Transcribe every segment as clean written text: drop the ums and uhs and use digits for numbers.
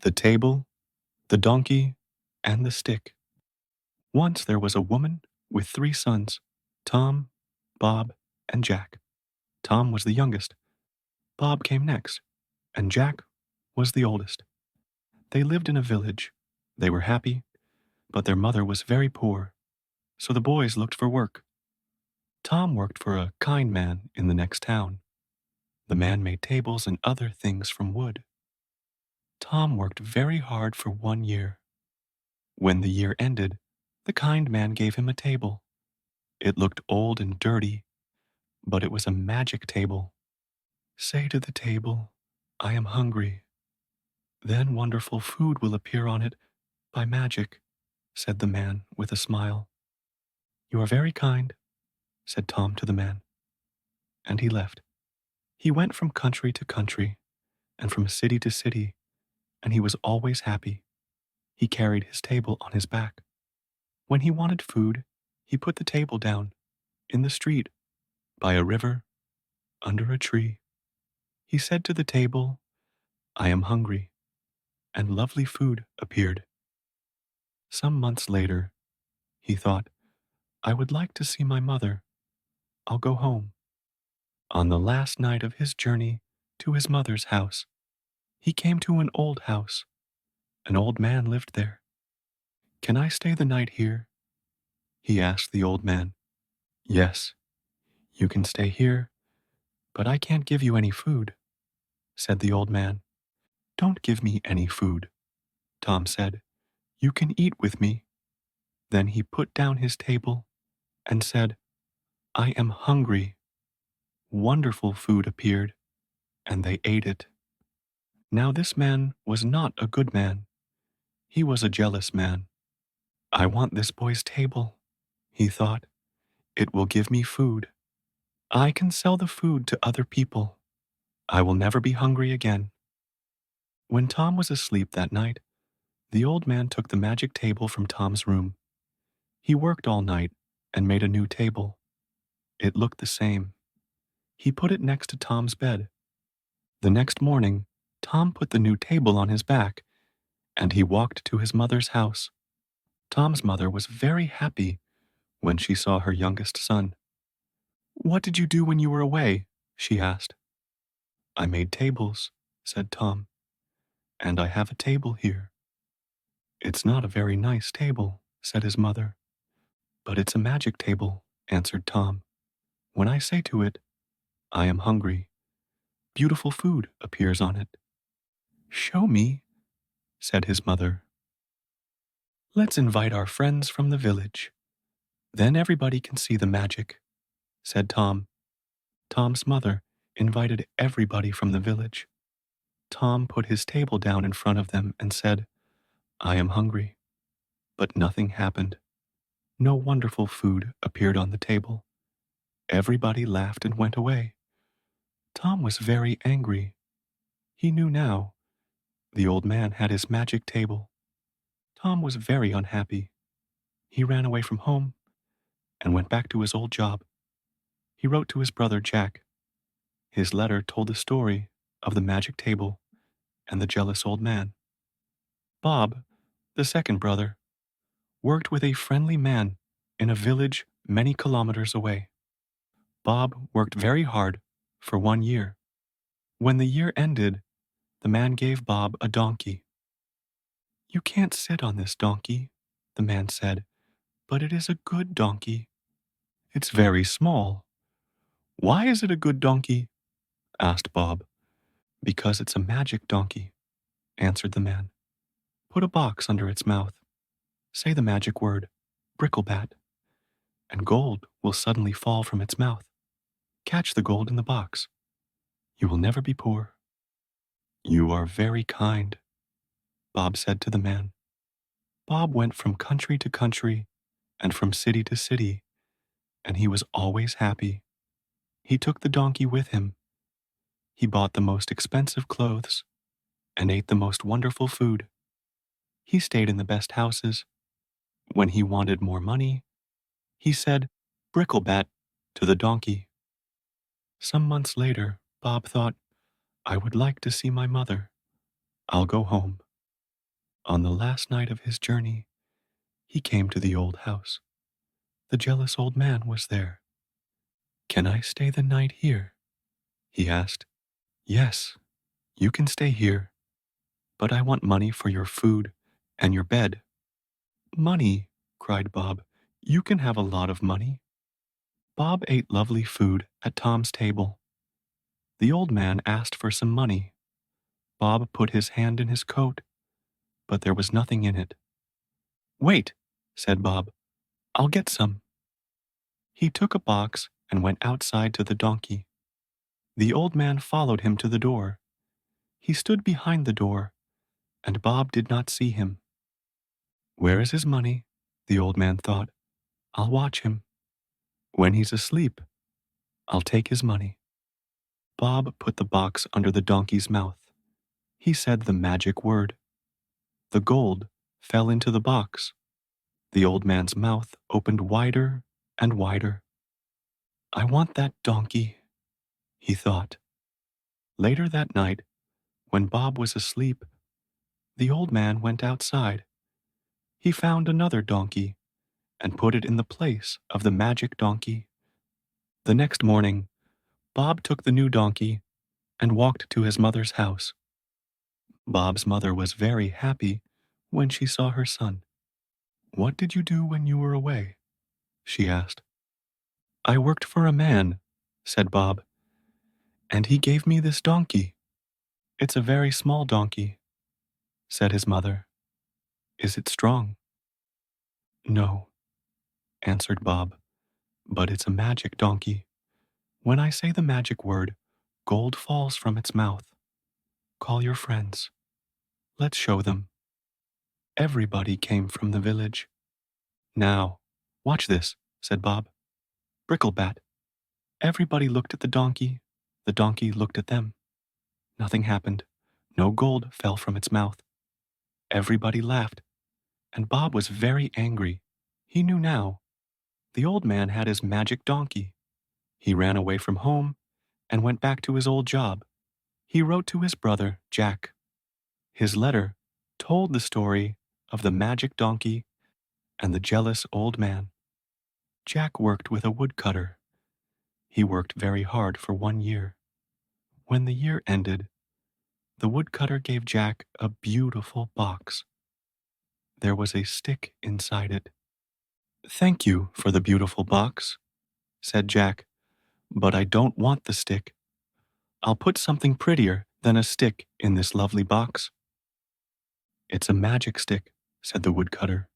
The Table, the Donkey, and the Stick. Once there was a woman with three sons, Tom, Bob, and Jack. Tom was the youngest, Bob came next, and Jack was the oldest. They lived in a village. They were happy, but their mother was very poor, so the boys looked for work. Tom worked for a kind man in the next town. The man made tables and other things from wood. Tom worked very hard for 1 year. When the year ended, the kind man gave him a table. It looked old and dirty, but it was a magic table. Say to the table, I am hungry. Then wonderful food will appear on it by magic, said the man with a smile. You are very kind, said Tom to the man, and he left. He went from country to country and from city to city, and he was always happy. He carried his table on his back. When he wanted food, he put the table down in the street, by a river, under a tree. He said to the table, I am hungry, and lovely food appeared. Some months later, he thought, I would like to see my mother. I'll go home. On the last night of his journey to his mother's house, he came to an old house. An old man lived there. Can I stay the night here? He asked the old man. Yes, you can stay here, but I can't give you any food, said the old man. Don't give me any food, Tom said. You can eat with me. Then he put down his table and said, I am hungry. Wonderful food appeared, and they ate it. Now this man was not a good man. He was a jealous man. I want this boy's table, he thought. It will give me food. I can sell the food to other people. I will never be hungry again. When Tom was asleep that night, the old man took the magic table from Tom's room. He worked all night and made a new table. It looked the same. He put it next to Tom's bed. The next morning, Tom put the new table on his back, and he walked to his mother's house. Tom's mother was very happy when she saw her youngest son. What did you do when you were away? She asked. I made tables, said Tom, and I have a table here. It's not a very nice table, said his mother. But it's a magic table, answered Tom. When I say to it, I am hungry, beautiful food appears on it. Show me, said his mother. Let's invite our friends from the village. Then everybody can see the magic, said Tom. Tom's mother invited everybody from the village. Tom put his table down in front of them and said, I am hungry. But nothing happened. No wonderful food appeared on the table. Everybody laughed and went away. Tom was very angry. He knew now. The old man had his magic table. Tom was very unhappy. He ran away from home and went back to his old job. He wrote to his brother Jack. His letter told the story of the magic table and the jealous old man. Bob, the second brother, worked with a friendly man in a village many kilometers away. Bob worked very hard for 1 year. When the year ended, the man gave Bob a donkey. You can't sit on this donkey, the man said, but it is a good donkey. It's very small. Why is it a good donkey? Asked Bob. Because it's a magic donkey, answered the man. Put a box under its mouth. Say the magic word, Bricklebat, and gold will suddenly fall from its mouth. Catch the gold in the box. You will never be poor. You are very kind, Bob said to the man. Bob went from country to country and from city to city, and he was always happy. He took the donkey with him. He bought the most expensive clothes and ate the most wonderful food. He stayed in the best houses. When he wanted more money, he said, Bricklebat, to the donkey. Some months later, Bob thought, I would like to see my mother. I'll go home. On the last night of his journey, he came to the old house. The jealous old man was there. "Can I stay the night here?" he asked. "Yes, you can stay here, but I want money for your food and your bed." "Money!" cried Bob. "You can have a lot of money." Bob ate lovely food at Tom's table. The old man asked for some money. Bob put his hand in his coat, but there was nothing in it. "Wait," said Bob. "I'll get some." He took a box and went outside to the donkey. The old man followed him to the door. He stood behind the door, and Bob did not see him. "Where is his money?" the old man thought. "I'll watch him. When he's asleep, I'll take his money." Bob put the box under the donkey's mouth. He said the magic word. The gold fell into the box. The old man's mouth opened wider and wider. "I want that donkey," he thought. Later that night, when Bob was asleep, the old man went outside. He found another donkey and put it in the place of the magic donkey. The next morning, Bob took the new donkey and walked to his mother's house. Bob's mother was very happy when she saw her son. "What did you do when you were away?" she asked. "I worked for a man," said Bob, "and he gave me this donkey." "It's a very small donkey," said his mother. "Is it strong?" "No," answered Bob, "but it's a magic donkey. When I say the magic word, gold falls from its mouth. Call your friends. Let's show them." Everybody came from the village. "Now, watch this," said Bob. "Bricklebat." Everybody looked at the donkey. The donkey looked at them. Nothing happened. No gold fell from its mouth. Everybody laughed, and Bob was very angry. He knew now. The old man had his magic donkey. He ran away from home and went back to his old job. He wrote to his brother, Jack. His letter told the story of the magic donkey and the jealous old man. Jack worked with a woodcutter. He worked very hard for 1 year. When the year ended, the woodcutter gave Jack a beautiful box. There was a stick inside it. "Thank you for the beautiful box," said Jack, "but I don't want the stick. I'll put something prettier than a stick in this lovely box." "It's a magic stick," said the woodcutter.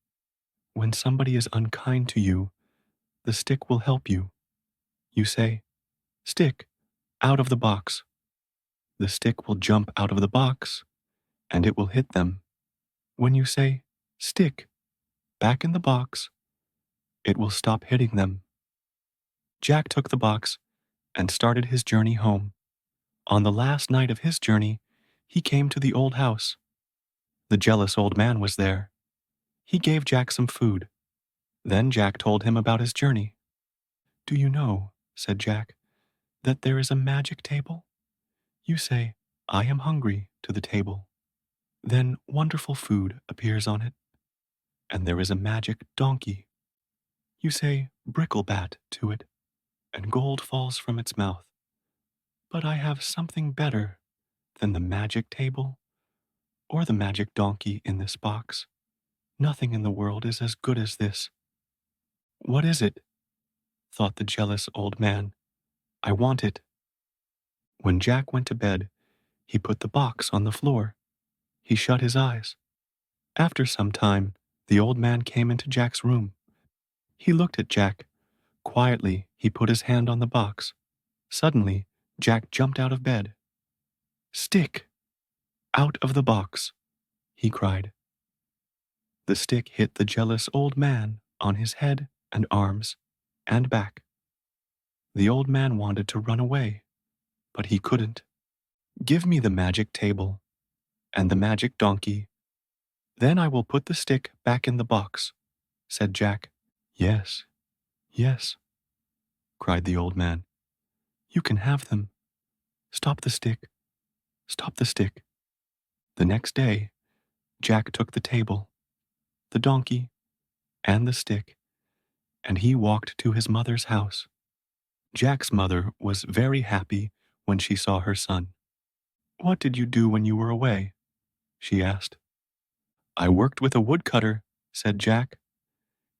"When somebody is unkind to you, the stick will help you. You say, 'Stick, out of the box.' The stick will jump out of the box, and it will hit them. When you say, 'Stick, back in the box,' it will stop hitting them." Jack took the box and started his journey home. On the last night of his journey, he came to the old house. The jealous old man was there. He gave Jack some food. Then Jack told him about his journey. "Do you know," said Jack, "that there is a magic table? You say, 'I am hungry,' to the table. Then wonderful food appears on it. And there is a magic donkey. You say, 'Bricklebat,' to it, and gold falls from its mouth. But I have something better than the magic table or the magic donkey in this box. Nothing in the world is as good as this." "What is it?" thought the jealous old man. "I want it." When Jack went to bed, he put the box on the floor. He shut his eyes. After some time, the old man came into Jack's room. He looked at Jack. Quietly, he put his hand on the box. Suddenly, Jack jumped out of bed. "Stick! Out of the box!" he cried. The stick hit the jealous old man on his head and arms and back. The old man wanted to run away, but he couldn't. "Give me the magic table and the magic donkey. Then I will put the stick back in the box," said Jack. "Yes, yes," cried the old man. "You can have them. Stop the stick. Stop the stick." The next day, Jack took the table, the donkey, and the stick, and he walked to his mother's house. Jack's mother was very happy when she saw her son. "What did you do when you were away?" she asked. "I worked with a woodcutter," said Jack.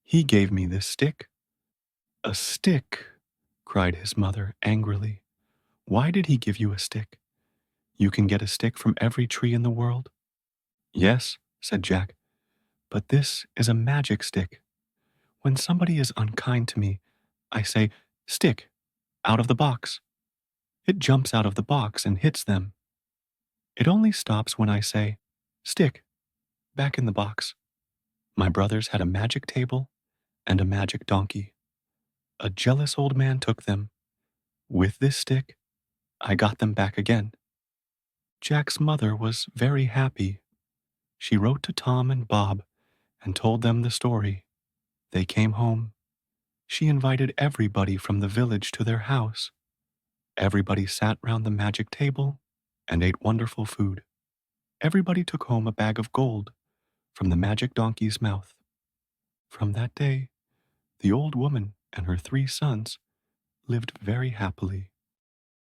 "He gave me this stick." "A stick!" cried his mother angrily. "Why did he give you a stick? You can get a stick from every tree in the world." "Yes," said Jack, "but this is a magic stick. When somebody is unkind to me, I say, 'Stick, out of the box.' It jumps out of the box and hits them. It only stops when I say, 'Stick, back in the box.' My brothers had a magic table and a magic donkey. A jealous old man took them. With this stick, I got them back again." Jack's mother was very happy. She wrote to Tom and Bob and told them the story. They came home. She invited everybody from the village to their house. Everybody sat round the magic table and ate wonderful food. Everybody took home a bag of gold from the magic donkey's mouth. From that day, the old woman and her 3 sons lived very happily.